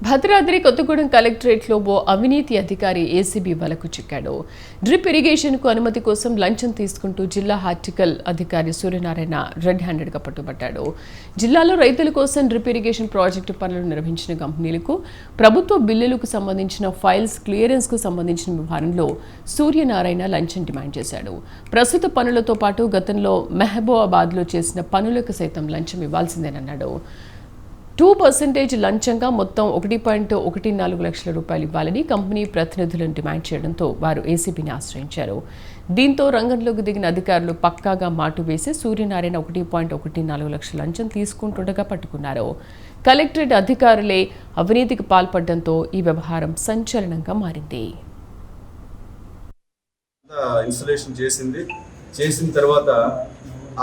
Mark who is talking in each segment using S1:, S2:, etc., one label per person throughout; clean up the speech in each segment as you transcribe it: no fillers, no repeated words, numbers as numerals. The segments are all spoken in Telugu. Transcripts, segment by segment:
S1: భద్రాద్రి కొత్తగూడెం కలెక్టరేట్లో ఓ అవినీతి అధికారి ఏసీబీ వలకు చిక్కాడు. డ్రిప్ ఇరిగేషన్కు అనుమతి కోసం లంచం తీసుకుంటూ జిల్లా హార్టికల్ అధికారి సూర్యనారాయణ రెడ్ హ్యాండెడ్గా పట్టుబట్టాడు. జిల్లాలో రైతుల కోసం డ్రిప్ ఇరిగేషన్ ప్రాజెక్టు పనులు నిర్వహించిన కంపెనీలకు ప్రభుత్వ బిల్లులకు సంబంధించిన ఫైల్స్ క్లియరెన్స్కు సంబంధించిన వ్యవహారంలో సూర్యనారాయణ లంచం డిమాండ్ చేశాడు. ప్రస్తుత పనులతో పాటు గతంలో మహబూబాబాద్లో చేసిన పనులకు సైతం లంచం ఇవ్వాల్సిందేనన్నాడు. 2% లంచంగా మొత్తం 1.14 లక్షల రూపాయలు ఇవ్వాలని కంపెనీ ప్రతినిధులను డిమాండ్ చేయడంతో వారు ఏసీబీని ఆశ్రయించారు. దీంతో రంగంలోకి దిగిన అధికారులు పక్కాగా మాటు వేసి సూర్యనారాయణ 1.14 లక్షల లంచం తీసుకుంటుండగా పట్టుకున్నారు. కలెక్టరేట్ అధికారులే అవినీతికి పాల్పడడంతో ఈ వ్యవహారం సంచలనంగా మారింది.
S2: ఇన్స్టాలేషన్ చేసిన తర్వాత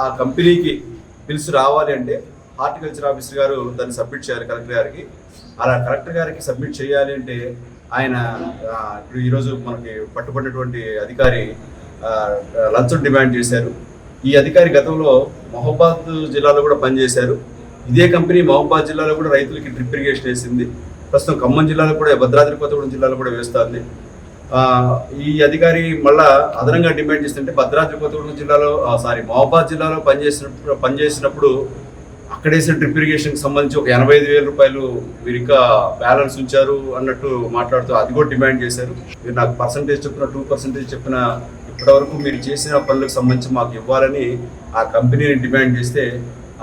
S2: ఆ కంపెనీకి పిలుసు రావాలి అంటే హార్టికల్చర్ ఆఫీసర్ గారు దాన్ని సబ్మిట్ చేయాలి కలెక్టర్ గారికి. అలా కలెక్టర్ గారికి సబ్మిట్ చేయాలి అంటే ఆయన ఇప్పుడు ఈరోజు మనకి పట్టుబడినటువంటి అధికారి లంచం డిమాండ్ చేశారు. ఈ అధికారి గతంలో మహబూబాద్ జిల్లాలో కూడా పనిచేశారు. ఇదే కంపెనీ మహబూబాద్ జిల్లాలో కూడా రైతులకి డ్రిప్ ఇరిగేషన్ వేసింది. ప్రస్తుతం ఖమ్మం జిల్లాలో కూడా భద్రాద్రి కొత్తగూడెం జిల్లాలో కూడా వేస్తుంది. ఈ అధికారి మళ్ళా అదనంగా డిమాండ్ చేస్తుంటే భద్రాద్రి కొత్తగూడెం జిల్లాలో మహబూబాద్ జిల్లాలో పనిచేసినప్పుడు అక్కడేసిన డ్రిప్ ఇరిగేషన్కి సంబంధించి ఒక 85,000 రూపాయలు మీరు ఇంకా బ్యాలెన్స్ ఉంచారు అన్నట్టు మాట్లాడుతూ అది కూడా డిమాండ్ చేశారు. మీరు నాకు పర్సంటేజ్ చెప్పిన 2% చెప్పిన ఇప్పటివరకు మీరు చేసిన పనులకు సంబంధించి మాకు ఇవ్వాలని ఆ కంపెనీని డిమాండ్ చేస్తే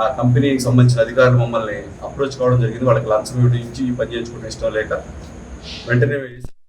S2: ఆ కంపెనీకి సంబంధించిన అధికారులు మమ్మల్ని అప్రోచ్ కావడం జరిగింది. వాళ్ళకి లంచం ఇచ్చి పని చేయించుకునే ఇష్టం లేక వెంటనే